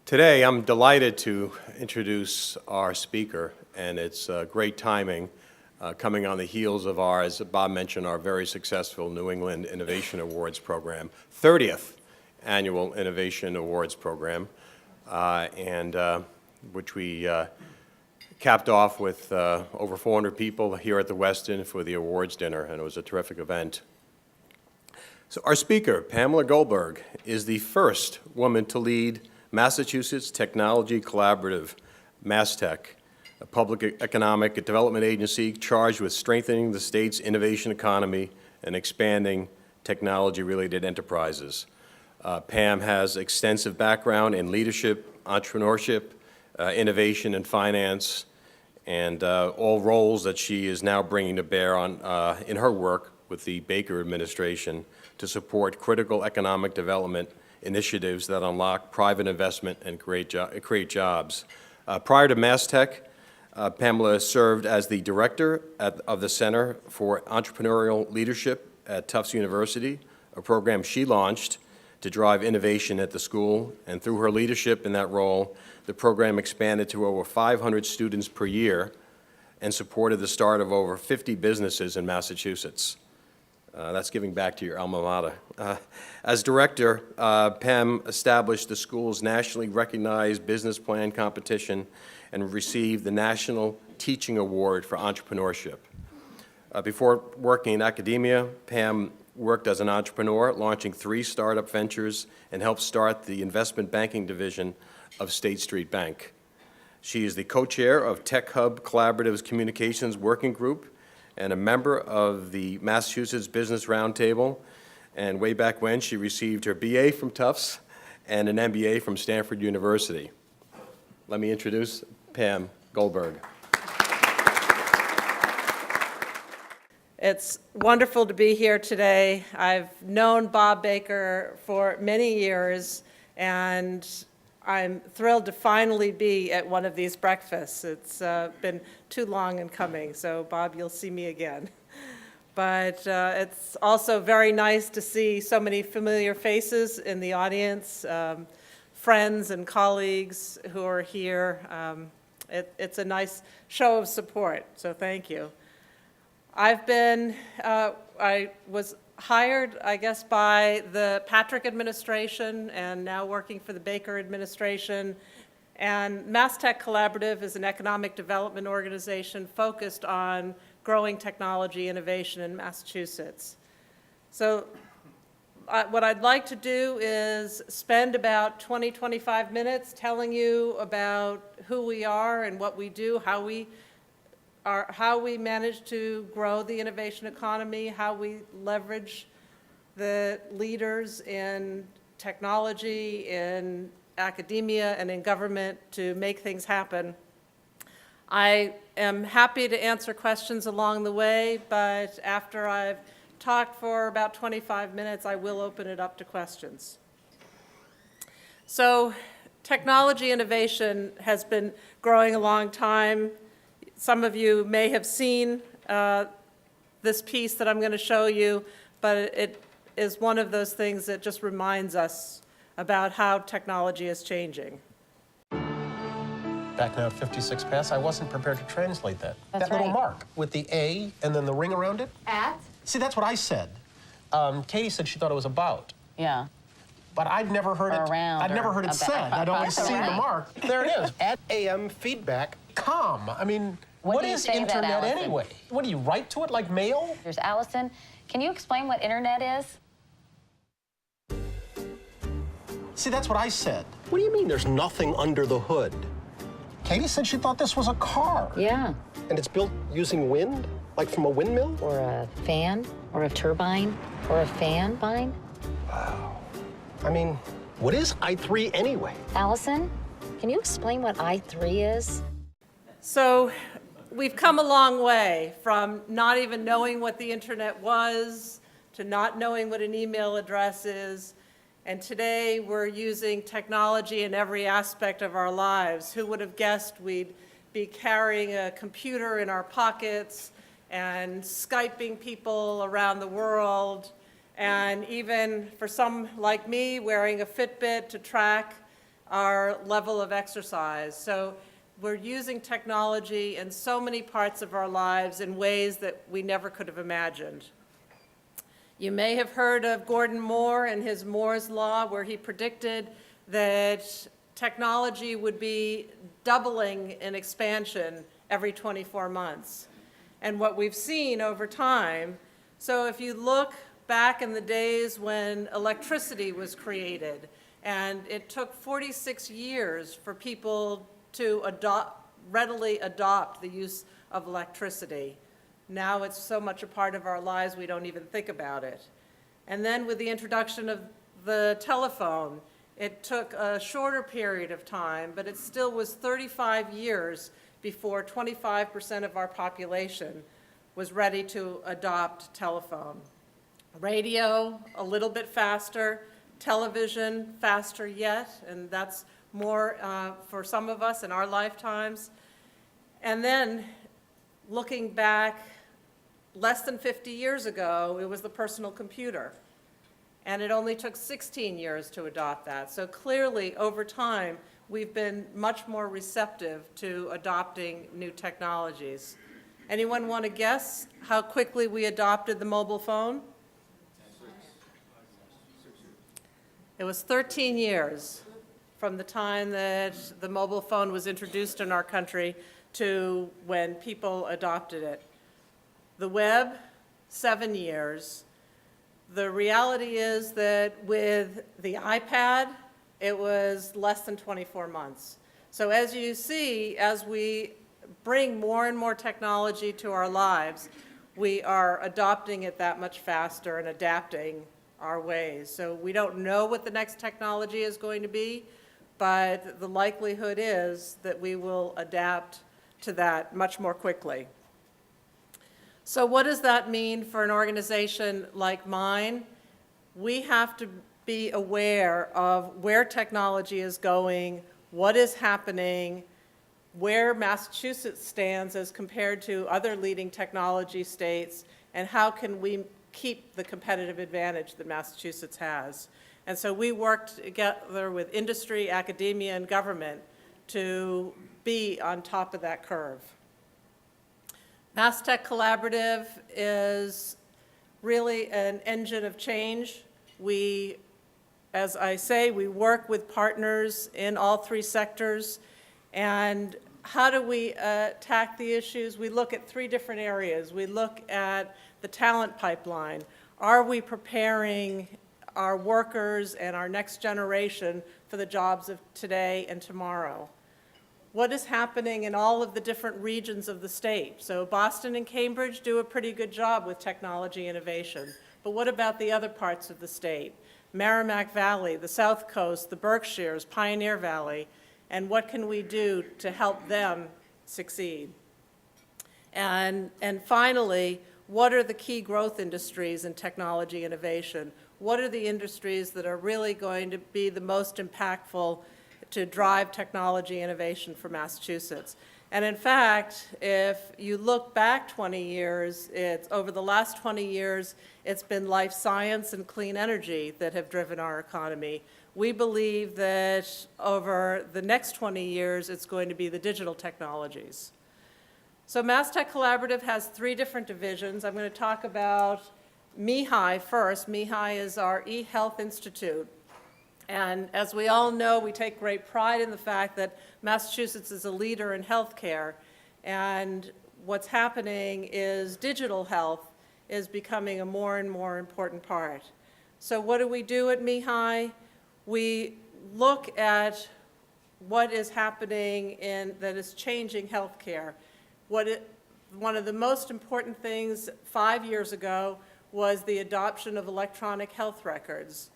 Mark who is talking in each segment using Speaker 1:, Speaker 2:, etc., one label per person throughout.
Speaker 1: Today, I'm delighted to introduce our speaker, and it's great timing coming on the heels of our, as Bob mentioned, our very successful New England Innovation Awards program, 30th Annual Innovation Awards program, which we capped off with over 400 people here at the Westin for the awards dinner, and it was a terrific event. So our speaker, Pamela Goldberg, is the first woman to lead Massachusetts Technology Collaborative, MassTech, a public economic development agency charged with strengthening the state's innovation economy and expanding technology-related enterprises. Pam has extensive background in leadership, entrepreneurship, innovation, and finance, and all roles that she is now bringing to bear on in her work with the Baker administration to support critical economic development initiatives that unlock private investment and create jobs. Prior to MassTech, Pamela served as the director of the Center for Entrepreneurial Leadership at Tufts University, a program she launched to drive innovation at the school, and through her leadership in that role, the program expanded to over 500 students per year and supported the start of over 50 businesses in Massachusetts. That's giving back to your alma mater. As director, Pam established the school's nationally recognized business plan competition and received the National Teaching Award for Entrepreneurship. Before working in academia, Pam worked as an entrepreneur, launching 3 startup ventures and helped start the investment banking division of State Street Bank. She is the co-chair of Tech Hub Collaborative's Communications Working Group and a member of the Massachusetts Business Roundtable. And way back when, she received her BA from Tufts and an MBA from Stanford University. Let me introduce Pam Goldberg.
Speaker 2: It's wonderful to be here today. I've known Bob Baker for many years, and I'm thrilled to finally be at one of these breakfasts. It's been too long in coming, so Bob, you'll see me again. But it's also very nice to see so many familiar faces in the audience, friends and colleagues who are here. It's a nice show of support, so thank you. I was hired, I guess, by the Patrick administration and now working for the Baker administration. And MassTech Collaborative is an economic development organization focused on growing technology innovation in Massachusetts. So what I'd like to do is spend about 20-25 minutes telling you about who we are and what we do, how we manage to grow the innovation economy, how we leverage the leaders in technology, in academia, and in government to make things happen. I am happy to answer questions along the way, but after I've talked for about 25 minutes, I will open it up to questions. So technology innovation has been growing a long time. Some of you may have seen this piece that I'm going to show you, but it is one of those things that just reminds us about how technology is changing.
Speaker 3: Back now at 56 past, I wasn't prepared to translate that.
Speaker 4: That's
Speaker 3: that little
Speaker 4: right.
Speaker 3: mark with the A and then the ring around it.
Speaker 4: At?
Speaker 3: See, that's what I said. Katie said she thought it was about.
Speaker 4: Yeah.
Speaker 3: But I'd never heard it.
Speaker 4: Around.
Speaker 3: I'd never heard it said. I'd always
Speaker 4: That's
Speaker 3: seen the
Speaker 4: right.
Speaker 3: mark. There it is. At AM feedback, com. I mean,
Speaker 4: What
Speaker 3: what
Speaker 4: do you
Speaker 3: is
Speaker 4: say to that,
Speaker 3: internet
Speaker 4: Allison?
Speaker 3: anyway? What do you write to it like mail?
Speaker 4: There's Allison. Can you explain what internet is?
Speaker 3: See, that's what I said. What do you mean there's nothing under the hood? Katie said she thought this was a car.
Speaker 4: Yeah.
Speaker 3: And it's built using wind? Like from a windmill?
Speaker 4: Or a fan, or a turbine, or a fan vine.
Speaker 3: Wow. I mean, what is I3 anyway?
Speaker 4: Allison, can you explain what I3 is?
Speaker 2: So we've come a long way from not even knowing what the internet was to not knowing what an email address is. And today we're using technology in every aspect of our lives. Who would have guessed we'd be carrying a computer in our pockets and Skyping people around the world, and even for some like me, wearing a Fitbit to track our level of exercise. So we're using technology in so many parts of our lives in ways that we never could have imagined. You may have heard of Gordon Moore and his Moore's Law, where he predicted that technology would be doubling in expansion every 24 months. And what we've seen over time, so if you look back in the days when electricity was created, and it took 46 years for people to readily adopt the use of electricity. Now it's so much a part of our lives we don't even think about it. And then with the introduction of the telephone, it took a shorter period of time, but it still was 35 years before 25% of our population was ready to adopt telephone. Radio, a little bit faster. Television, faster yet, and that's more for some of us in our lifetimes. And then, looking back less than 50 years ago, it was the personal computer. And it only took 16 years to adopt that. So clearly, over time, we've been much more receptive to adopting new technologies. Anyone want to guess how quickly we adopted the mobile phone? It was 13 years from the time that the mobile phone was introduced in our country to when people adopted it. The web, 7 years. The reality is that with the iPad, it was less than 24 months. So as you see, as we bring more and more technology to our lives, we are adopting it that much faster and adapting our ways. So we don't know what the next technology is going to be, but the likelihood is that we will adapt to that much more quickly. So what does that mean for an organization like mine? We have to be aware of where technology is going, what is happening, where Massachusetts stands as compared to other leading technology states, and how can we keep the competitive advantage that Massachusetts has. And so we worked together with industry, academia, and government to be on top of that curve. MassTech Collaborative is really an engine of change. We, as I say, we work with partners in all three sectors. And how do we attack the issues? We look at three different areas. We look at the talent pipeline. Are we preparing our workers and our next generation for the jobs of today and tomorrow? What is happening in all of the different regions of the state? So Boston and Cambridge do a pretty good job with technology innovation. But what about the other parts of the state? Merrimack Valley, the South Coast, the Berkshires, Pioneer Valley, and what can we do to help them succeed? And finally, what are the key growth industries in technology innovation? What are the industries that are really going to be the most impactful to drive technology innovation for Massachusetts? And in fact, if you look back 20 years, over the last 20 years, it's been life science and clean energy that have driven our economy. We believe that over the next 20 years, it's going to be the digital technologies. So MassTech Collaborative has three different divisions. I'm going to talk about MIHI first. MIHI is our eHealth Institute. And as we all know, we take great pride in the fact that Massachusetts is a leader in healthcare. And what's happening is digital health is becoming a more and more important part. So what do we do at MIHI? We look at what is happening that is changing healthcare. One of the most important things 5 years ago was the adoption of electronic health records.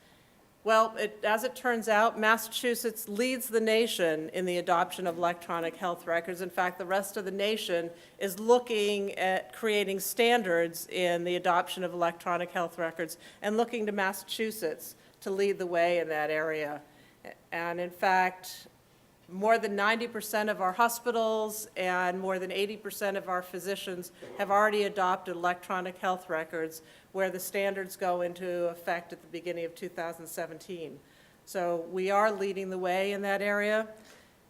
Speaker 2: Well, as it turns out, Massachusetts leads the nation in the adoption of electronic health records. In fact, the rest of the nation is looking at creating standards in the adoption of electronic health records and looking to Massachusetts to lead the way in that area. And in fact, more than 90% of our hospitals and more than 80% of our physicians have already adopted electronic health records, where the standards go into effect at the beginning of 2017. So we are leading the way in that area.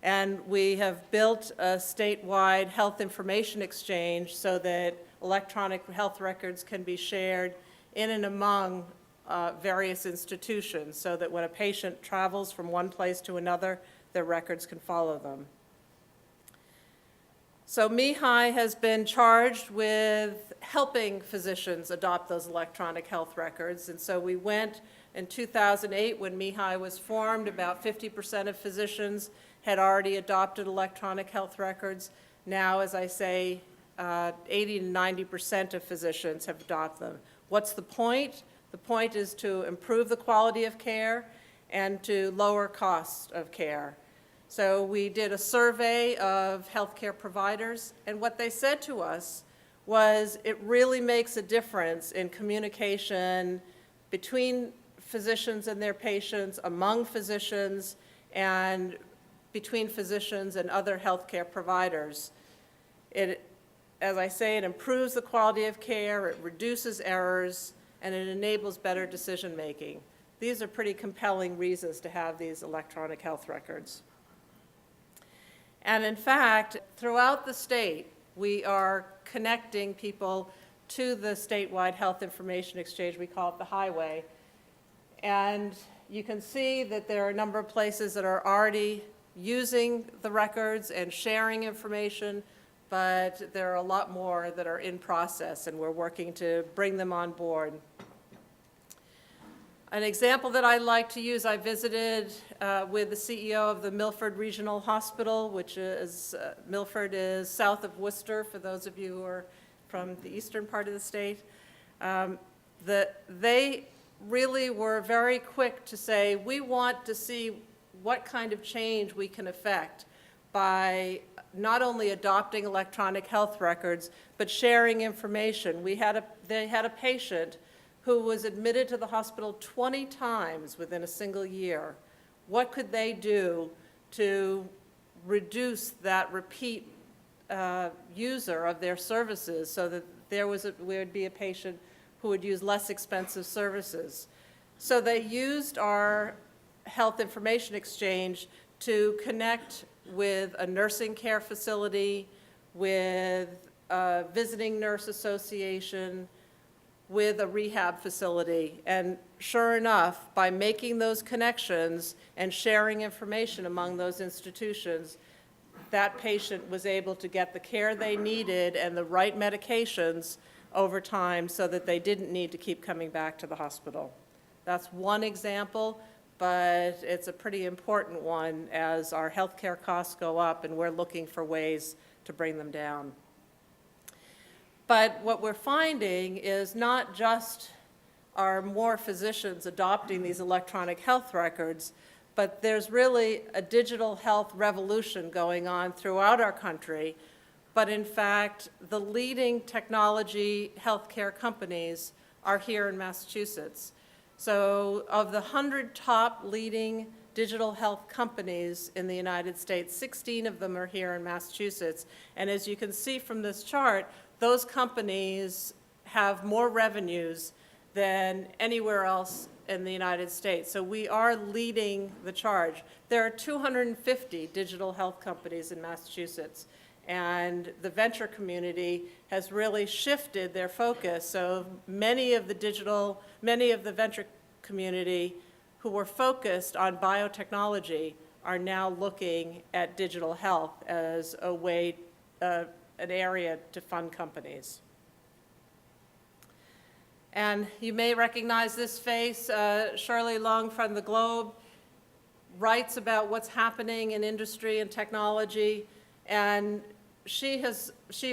Speaker 2: And we have built a statewide health information exchange so that electronic health records can be shared in and among various institutions, so that when a patient travels from one place to another, their records can follow them. So MIHI has been charged with helping physicians adopt those electronic health records. And so we went in 2008, when MIHI was formed, about 50% of physicians had already adopted electronic health records. Now, as I say, 80 to 90% of physicians have adopted them. What's the point? The point is to improve the quality of care and to lower costs of care. So we did a survey of healthcare providers, and what they said to us was it really makes a difference in communication between physicians and their patients, among physicians, and between physicians and other healthcare providers. As I say, it improves the quality of care, it reduces errors, and it enables better decision-making. These are pretty compelling reasons to have these electronic health records. And in fact, throughout the state, we are connecting people to the statewide health information exchange. We call it the highway. And you can see that there are a number of places that are already using the records and sharing information, but there are a lot more that are in process, and we're working to bring them on board. An example that I like to use, I visited with the CEO of the Milford Regional Hospital, which is, Milford is south of Worcester, for those of you who are from the eastern part of the state. They really were very quick to say, we want to see what kind of change we can affect by not only adopting electronic health records, but sharing information. They had a patient who was admitted to the hospital 20 times within a single year. What could they do to reduce that repeat user of their services so that there would be a patient who would use less expensive services? So they used our health information exchange to connect with a nursing care facility, with a visiting nurse association, with a rehab facility. And sure enough, by making those connections and sharing information among those institutions, that patient was able to get the care they needed and the right medications over time so that they didn't need to keep coming back to the hospital. That's one example, but it's a pretty important one as our healthcare costs go up and we're looking for ways to bring them down. But what we're finding is not just are more physicians adopting these electronic health records, but there's really a digital health revolution going on throughout our country. But in fact, the leading technology healthcare companies are here in Massachusetts. So of the 100 top leading digital health companies in the United States, 16 of them are here in Massachusetts. And as you can see from this chart, those companies have more revenues than anywhere else in the United States. So we are leading the charge. There are 250 digital health companies in Massachusetts, and the venture community has really shifted their focus. So many of the venture community who were focused on biotechnology are now looking at digital health as a way, an area to fund companies. And you may recognize this face. Shirley Long from the Globe writes about what's happening in industry and technology, and she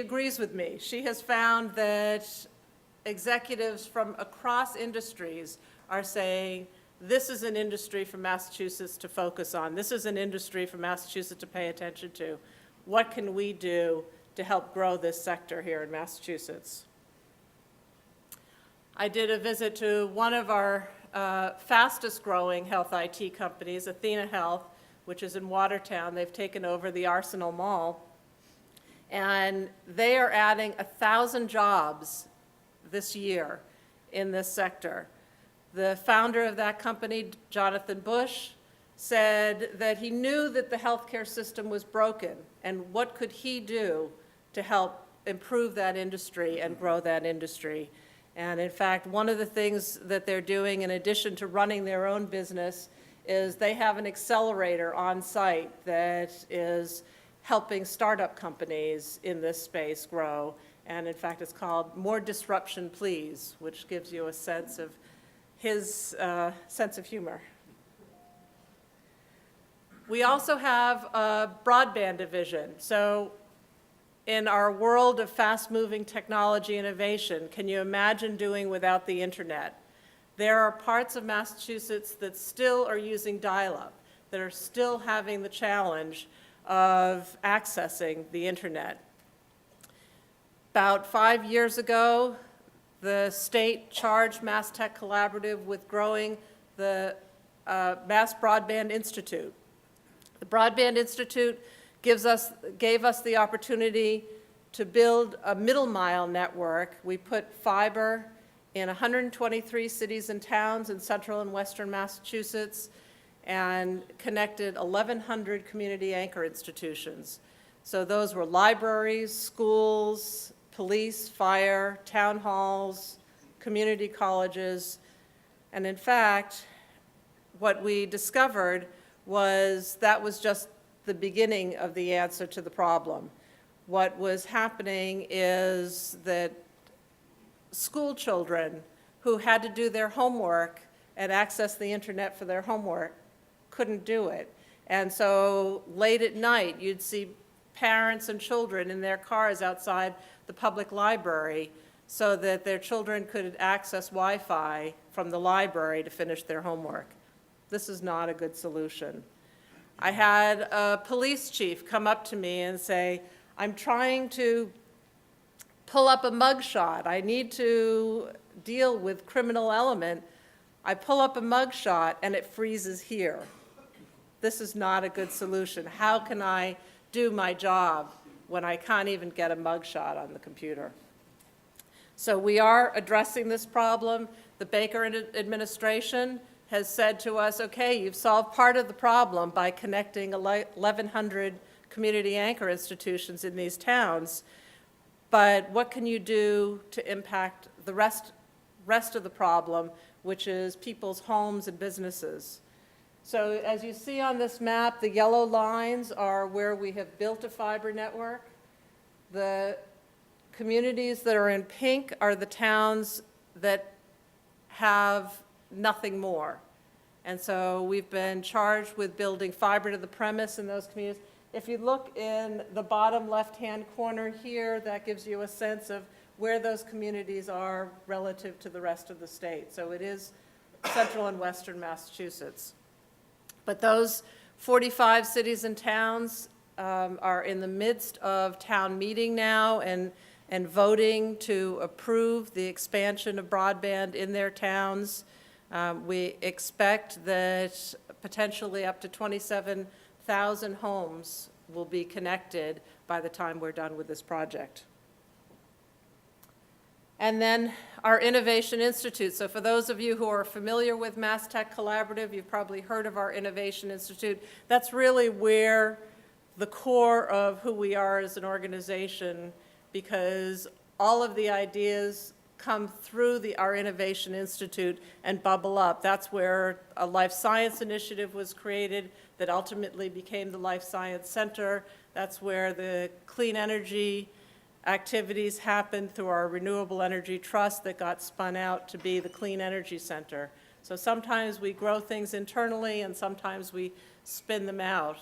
Speaker 2: agrees with me. She has found that executives from across industries are saying, this is an industry for Massachusetts to focus on. This is an industry for Massachusetts to pay attention to. What can we do to help grow this sector here in Massachusetts? I did a visit to one of our fastest growing health IT companies, eHealth, which is in Watertown. They've taken over the Arsenal Mall. And they are adding 1,000 jobs this year in this sector. The founder of that company, Jonathan Bush, said that he knew that the healthcare system was broken, and what could he do to help improve that industry and grow that industry. And in fact, one of the things that they're doing, in addition to running their own business, is they have an accelerator on site that is helping startup companies in this space grow. And in fact, it's called More Disruption, Please, which gives you a sense of his sense of humor. We also have a broadband division. So in our world of fast-moving technology innovation, can you imagine doing without the internet? There are parts of Massachusetts that still are using dial-up, that are still having the challenge of accessing the internet. About 5 years ago, the state charged MassTech Collaborative with growing the MassBROADBAND Institute. The Broadband Institute gave us the opportunity to build a middle-mile network. We put fiber in 123 cities and towns in central and western Massachusetts and connected 1,100 community anchor institutions. So those were libraries, schools, police, fire, town halls, community colleges. And in fact, what we discovered was that was just the beginning of the answer to the problem. What was happening is that school children who had to do their homework and access the internet for their homework couldn't do it. And so late at night, you'd see parents and children in their cars outside the public library so that their children could access Wi-Fi from the library to finish their homework. This is not a good solution. I had a police chief come up to me and say, I'm trying to pull up a mugshot. I need to deal with criminal element. I pull up a mugshot and it freezes here. This is not a good solution. How can I do my job when I can't even get a mugshot on the computer? So we are addressing this problem. The Baker administration has said to us, okay, you've solved part of the problem by connecting 1,100 community anchor institutions in these towns, but what can you do to impact the rest of the problem, which is people's homes and businesses? So as you see on this map, the yellow lines are where we have built a fiber network. The communities that are in pink are the towns that have nothing more. And so we've been charged with building fiber to the premise in those communities. If you look in the bottom left-hand corner here, that gives you a sense of where those communities are relative to the rest of the state. So it is central and western Massachusetts. But those 45 cities and towns are in the midst of town meeting now and voting to approve the expansion of broadband in their towns. We expect that potentially up to 27,000 homes will be connected by the time we're done with this project. And then our Innovation Institute. So for those of you who are familiar with MassTech Collaborative, you've probably heard of our Innovation Institute. That's really where the core of who we are as an organization, because all of the ideas come through our Innovation Institute and bubble up. That's where a life science initiative was created that ultimately became the Life Science Center. That's where the clean energy activities happened through our Renewable Energy Trust that got spun out to be the Clean Energy Center. So sometimes we grow things internally and sometimes we spin them out.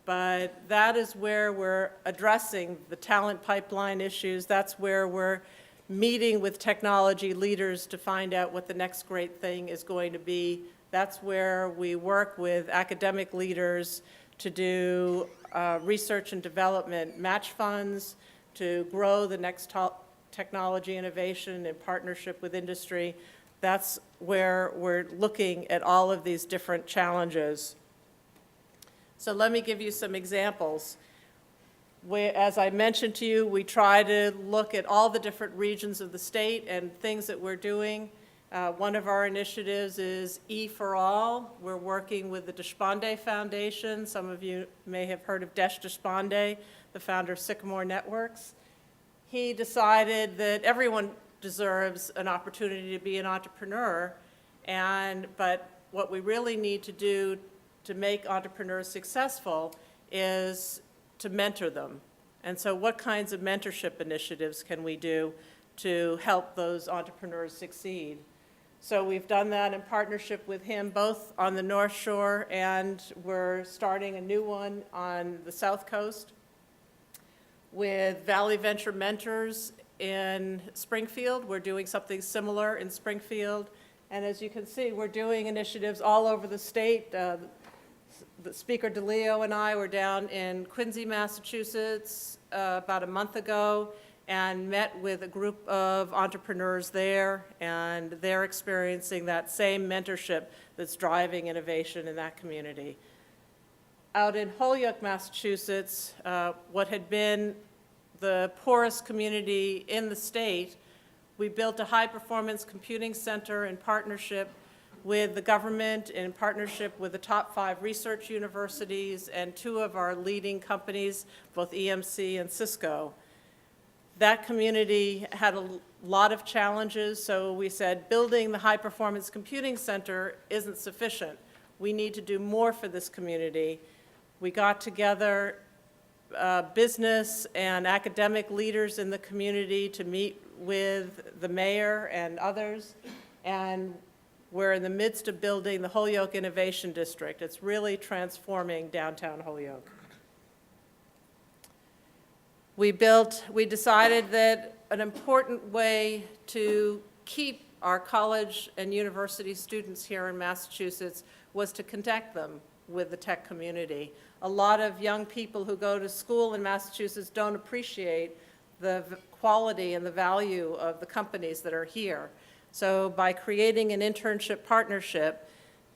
Speaker 2: But that is where we're addressing the talent pipeline issues. That's where we're meeting with technology leaders to find out what the next great thing is going to be. That's where we work with academic leaders to do research and development match funds, to grow the next technology innovation in partnership with industry. That's where we're looking at all of these different challenges. So let me give you some examples. As I mentioned to you, we try to look at all the different regions of the state and things that we're doing. One of our initiatives is E for All. We're working with the Deshpande Foundation. Some of you may have heard of Desh Deshpande, the founder of Sycamore Networks. He decided that everyone deserves an opportunity to be an entrepreneur, but what we really need to do to make entrepreneurs successful is to mentor them. And so what kinds of mentorship initiatives can we do to help those entrepreneurs succeed? So we've done that in partnership with him, both on the North Shore, and we're starting a new one on the South Coast with Valley Venture Mentors in Springfield. We're doing something similar in Springfield. And as you can see, we're doing initiatives all over the state. The Speaker DeLeo and I were down in Quincy, Massachusetts about a month ago and met with a group of entrepreneurs there, and they're experiencing that same mentorship that's driving innovation in that community. Out in Holyoke, Massachusetts, what had been the poorest community in the state, we built a high-performance computing center in partnership with the government, in partnership with the top 5 research universities and 2 of our leading companies, both EMC and Cisco. That community had a lot of challenges, so we said building the high-performance computing center isn't sufficient. We need to do more for this community. We got together business and academic leaders in the community to meet with the mayor and others, and we're in the midst of building the Holyoke Innovation District. It's really transforming downtown Holyoke. We decided that an important way to keep our college and university students here in Massachusetts was to connect them with the tech community. A lot of young people who go to school in Massachusetts don't appreciate the quality and the value of the companies that are here. So by creating an internship partnership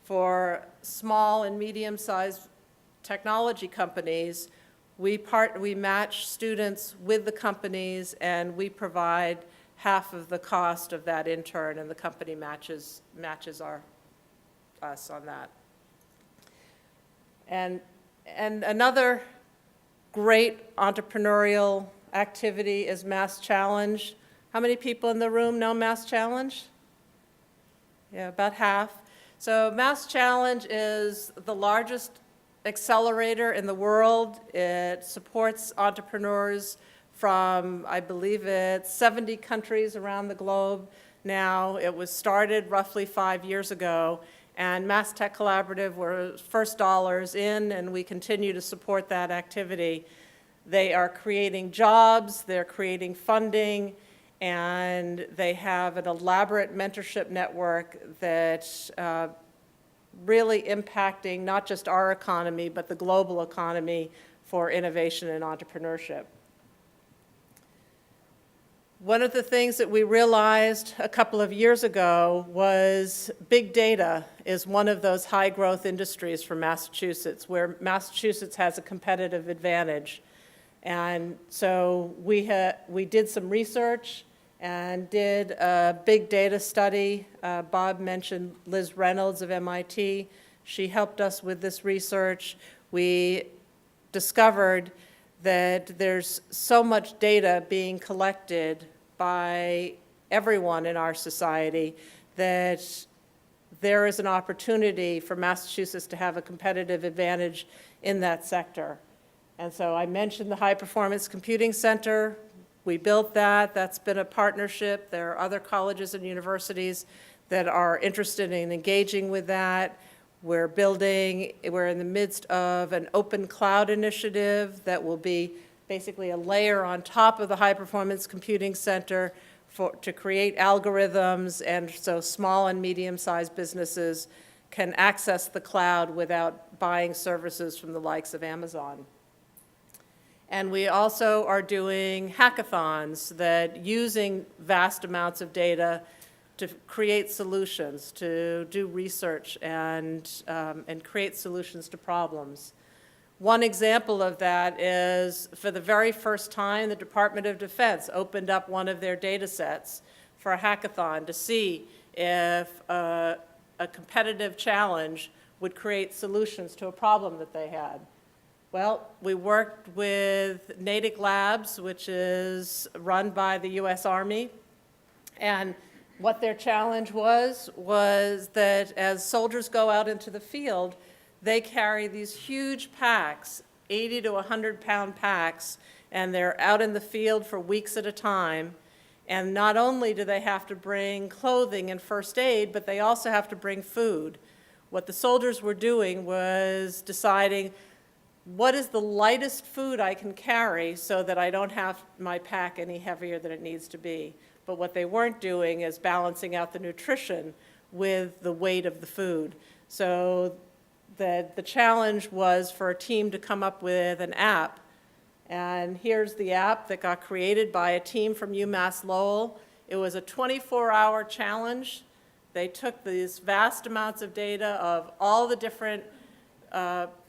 Speaker 2: for small and medium-sized technology companies, we match students with the companies, and we provide half of the cost of that intern, and the company matches us on that. And another great entrepreneurial activity is Mass Challenge. How many people in the room know Mass Challenge? Yeah, about half. So Mass Challenge is the largest accelerator in the world. It supports entrepreneurs from, I believe it's 70 countries around the globe now. It was started roughly 5 years ago, and Mass Tech Collaborative were first dollars in, and we continue to support that activity. They are creating jobs, they're creating funding, and they have an elaborate mentorship network that's really impacting not just our economy, but the global economy for innovation and entrepreneurship. One of the things that we realized a couple of years ago was big data is one of those high-growth industries for Massachusetts, where Massachusetts has a competitive advantage. And so we did some research and did a big data study. Bob mentioned Liz Reynolds of MIT. She helped us with this research. We discovered that there's so much data being collected by everyone in our society that there is an opportunity for Massachusetts to have a competitive advantage in that sector. And so I mentioned the High Performance Computing Center. We built that. That's been a partnership. There are other colleges and universities that are interested in engaging with that. We're in the midst of an open cloud initiative that will be basically a layer on top of the High Performance Computing Center to create algorithms, and so small and medium-sized businesses can access the cloud without buying services from the likes of Amazon. And we also are doing hackathons that using vast amounts of data to create solutions, to do research and create solutions to problems. One example of that is, for the very first time, the Department of Defense opened up one of their data sets for a hackathon to see if a competitive challenge would create solutions to a problem that they had. Well, we worked with Natick Labs, which is run by the U.S. Army, and what their challenge was that as soldiers go out into the field, they carry these huge packs, 80 to 100-pound packs, and they're out in the field for weeks at a time. And not only do they have to bring clothing and first aid, but they also have to bring food. What the soldiers were doing was deciding, what is the lightest food I can carry so that I don't have my pack any heavier than it needs to be? But what they weren't doing is balancing out the nutrition with the weight of the food. So the challenge was for a team to come up with an app. And here's the app that got created by a team from UMass Lowell. It was a 24-hour challenge. They took these vast amounts of data of all the different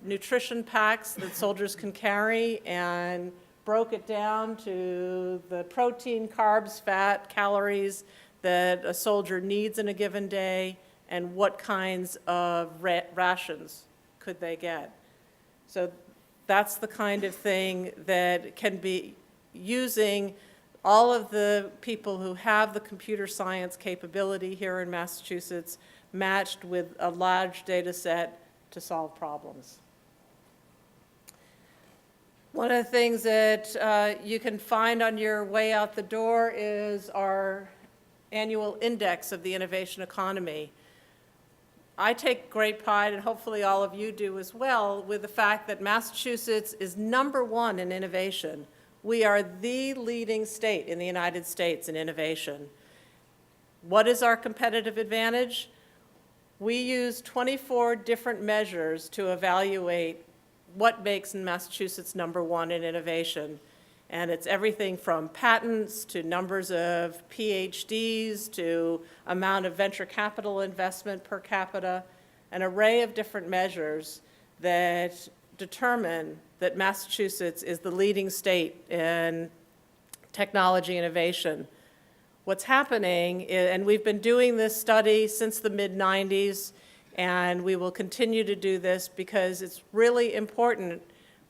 Speaker 2: nutrition packs that soldiers can carry and broke it down to the protein, carbs, fat, calories that a soldier needs in a given day and what kinds of rations could they get. So that's the kind of thing that can be using all of the people who have the computer science capability here in Massachusetts matched with a large data set to solve problems. One of the things that you can find on your way out the door is our annual index of the innovation economy. I take great pride, and hopefully all of you do as well, with the fact that Massachusetts is #1 in innovation. We are the leading state in the United States in innovation. What is our competitive advantage? We use 24 different measures to evaluate what makes Massachusetts #1 in innovation. And it's everything from patents to numbers of PhDs to amount of venture capital investment per capita, an array of different measures that determine that Massachusetts is the leading state in technology innovation. What's happening, and we've been doing this study since the mid-90s, and we will continue to do this because it's really important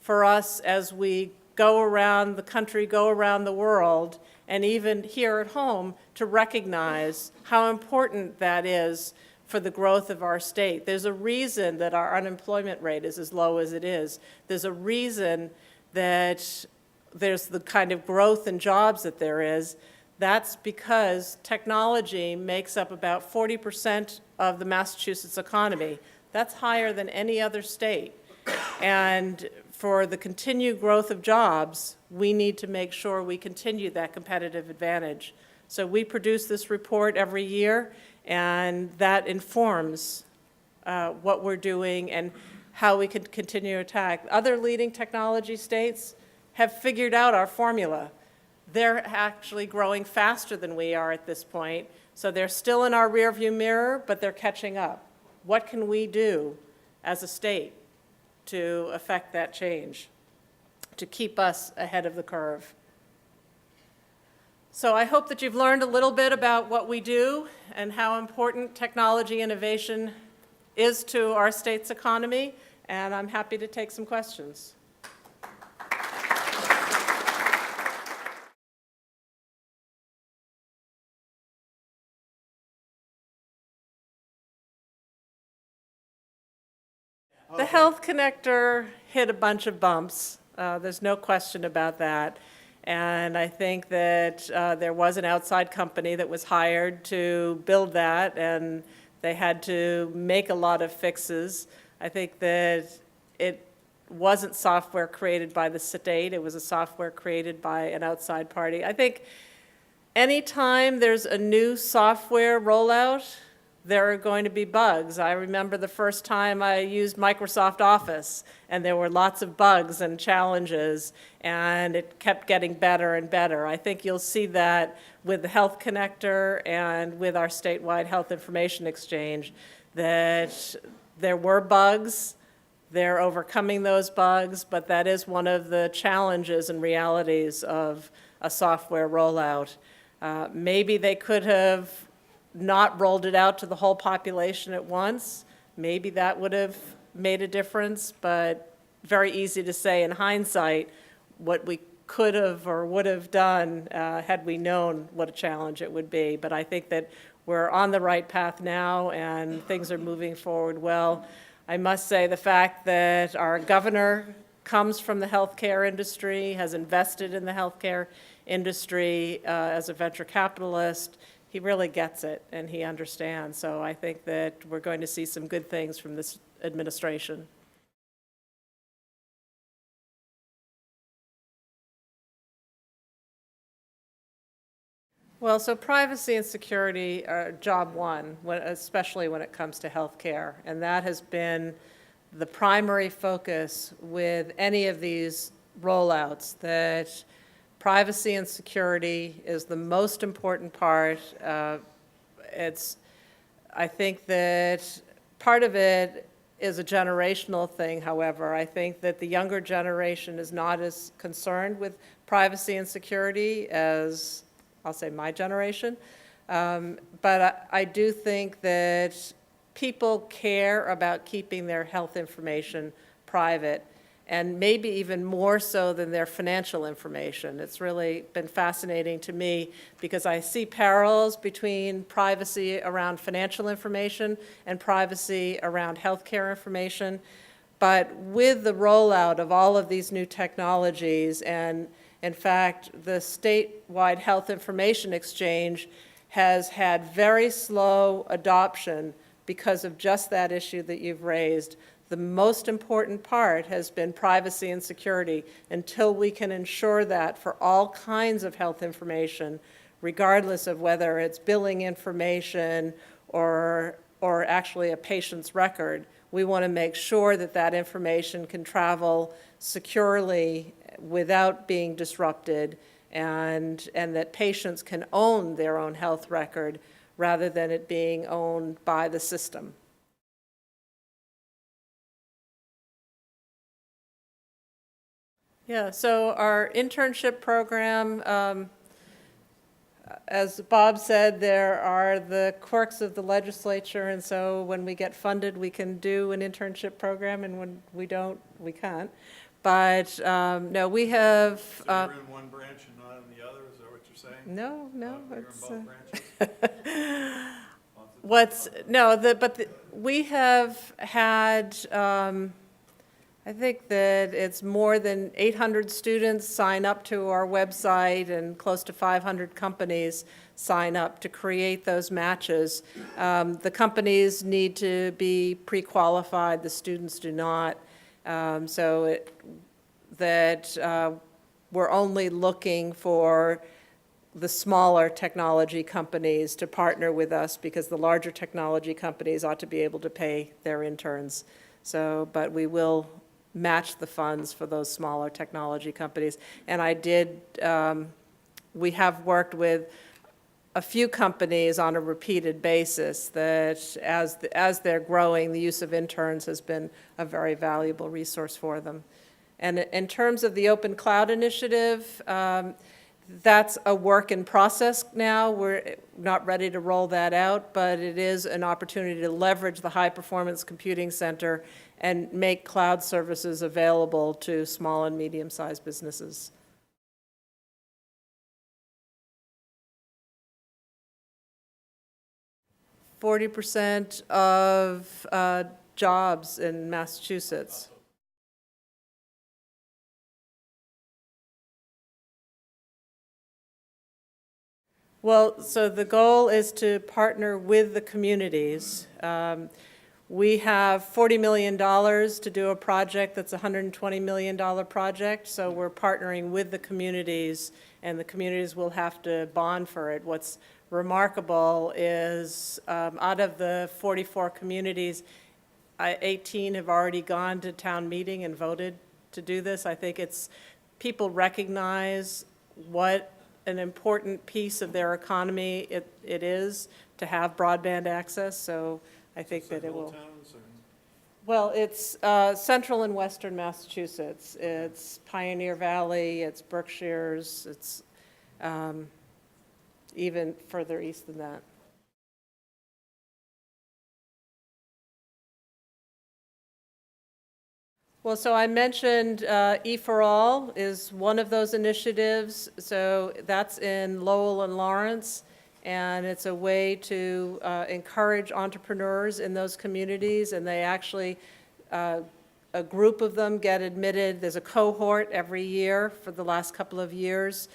Speaker 2: for us as we go around the country, go around the world, and even here at home to recognize how important that is for the growth of our state. There's a reason that our unemployment rate is as low as it is. There's a reason that there's the kind of growth in jobs that there is. That's because technology makes up about 40% of the Massachusetts economy. That's higher than any other state. And for the continued growth of jobs, we need to make sure we continue that competitive advantage. So we produce this report every year, and that informs what we're doing and how we can continue to attack. Other leading technology states have figured out our formula. They're actually growing faster than we are at this point, so they're still in our rearview mirror, but they're catching up. What can we do as a state to affect that change, to keep us ahead of the curve? So I hope that you've learned a little bit about what we do and how important technology innovation is to our state's economy, and I'm happy to take some questions. The Health Connector hit a bunch of bumps. There's no question about that. And I think that there was an outside company that was hired to build that, and they had to make a lot of fixes. I think that it wasn't software created by the state. It was a software created by an outside party. I think anytime there's a new software rollout, there are going to be bugs. I remember the first time I used Microsoft Office, and there were lots of bugs and challenges, and it kept getting better and better. I think you'll see that with the Health Connector and with our statewide health information exchange, that there were bugs. They're overcoming those bugs, but that is one of the challenges and realities of a software rollout. Maybe they could have not rolled it out to the whole population at once, maybe that would have made a difference, but very easy to say in hindsight what we could have or would have done had we known what a challenge it would be. But I think that we're on the right path now and things are moving forward well. I must say the fact that our governor comes from the healthcare industry, has invested in the healthcare industry as a venture capitalist, he really gets it and he understands. So I think that we're going to see some good things from this administration. Well, so privacy and security are job one, especially when it comes to healthcare, and that has been the primary focus with any of these rollouts, that privacy and security is the most important part. I think that part of it is a generational thing, however. I think that the younger generation is not as concerned with privacy and security as, I'll say, my generation. But I do think that people care about keeping their health information private, and maybe even more so than their financial information. It's really been fascinating to me because I see parallels between privacy around financial information and privacy around healthcare information. But with the rollout of all of these new technologies, and in fact, the statewide health information exchange has had very slow adoption because of just that issue that you've raised. The most important part has been privacy and security. Until we can ensure that for all kinds of health information, regardless of whether it's billing information or actually a patient's record, we want to make sure that that information can travel securely without being disrupted, and that patients can own their own health record rather than it being owned by the system. Yeah, so our internship program, as Bob said, there are the quirks of the legislature, and so when we get funded, we can do an internship program, and when we don't, we can't. But no, we have.
Speaker 5: So you're in one branch and not in the other. Is that what you're saying?
Speaker 2: No, no.
Speaker 5: You're in
Speaker 2: It's,
Speaker 5: both branches.
Speaker 2: we have had. I think that it's more than 800 students sign up to our website and close to 500 companies sign up to create those matches. The companies need to be pre-qualified, the students do not. We're only looking for the smaller technology companies to partner with us because the larger technology companies ought to be able to pay their interns. So, but we will match the funds for those smaller technology companies. And we have worked with a few companies on a repeated basis that as they're growing, the use of interns has been a very valuable resource for them. And in terms of the Open Cloud Initiative, that's a work in process now. We're not ready to roll that out, but it is an opportunity to leverage the High Performance Computing Center and make cloud services available to small and medium-sized businesses. %40 of jobs in Massachusetts. Well, so the goal is to partner with the communities. We have $40 million to do a project that's a $120 million project, so we're partnering with the communities, and the communities will have to bond for it. What's remarkable is out of the 44 communities, 18 have already gone to town meeting and voted to do this. I think people recognize what an important piece of their economy it is to have broadband access, so I think that it will. Well, it's central and western Massachusetts. It's Pioneer Valley, it's Berkshires, it's even further east than that. Well, so I mentioned E4All is one of those initiatives. So that's in Lowell and Lawrence, and it's a way to encourage entrepreneurs in those communities, and they actually, a group of them get admitted. There's a cohort every year for the last couple of years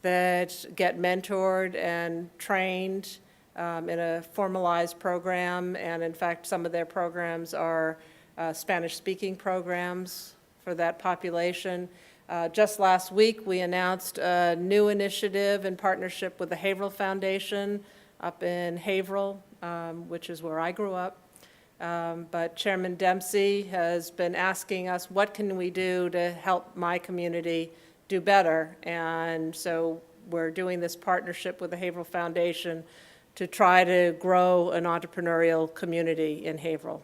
Speaker 2: that get mentored and trained in a formalized program, and in fact, some of their programs are Spanish-speaking programs for that population. Just last week, we announced a new initiative in partnership with the Haverhill Foundation up in Haverhill, which is where I grew up. But Chairman Dempsey has been asking us, what can we do to help my community do better? And so we're doing this partnership with the Haverhill Foundation to try to grow an entrepreneurial community in Haverhill.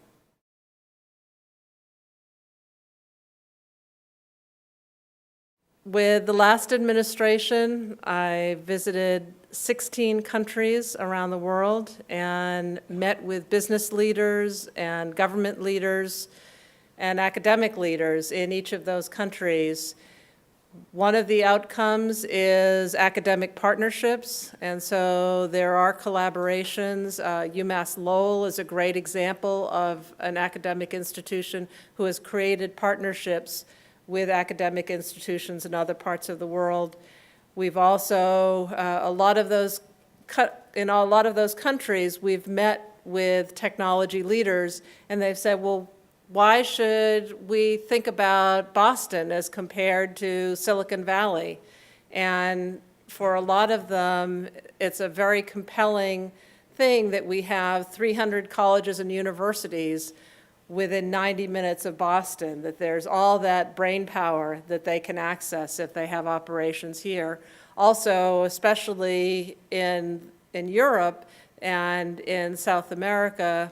Speaker 2: With the last administration, I visited 16 countries around the world and met with business leaders and government leaders and academic leaders in each of those countries. One of the outcomes is academic partnerships, and so there are collaborations. UMass Lowell is a great example of an academic institution who has created partnerships with academic institutions in other parts of the world. We've also, in a lot of those countries, we've met with technology leaders, and they've said, well, why should we think about Boston as compared to Silicon Valley? And for a lot of them, it's a very compelling thing that we have 300 colleges and universities within 90 minutes of Boston, that there's all that brain power that they can access if they have operations here. Also, especially in Europe and in South America,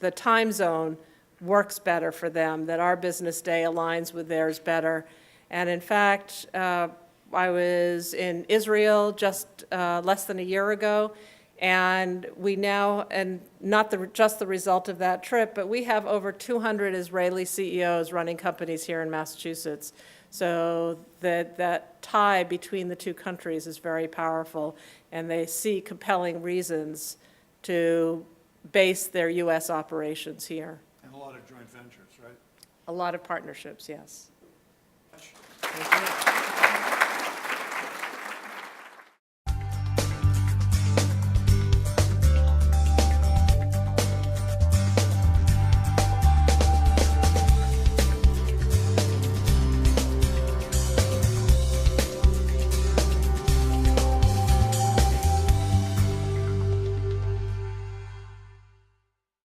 Speaker 2: the time zone works better for them, that our business day aligns with theirs better. And in fact, I was in Israel just less than a year ago, and we now, and not just the result of that trip, but we have over 200 Israeli CEOs running companies here in Massachusetts. So that tie between the two countries is very powerful, and they see compelling reasons to base their U.S. operations here.
Speaker 5: And a lot of joint ventures, right?
Speaker 2: A lot of partnerships, yes. Thank you.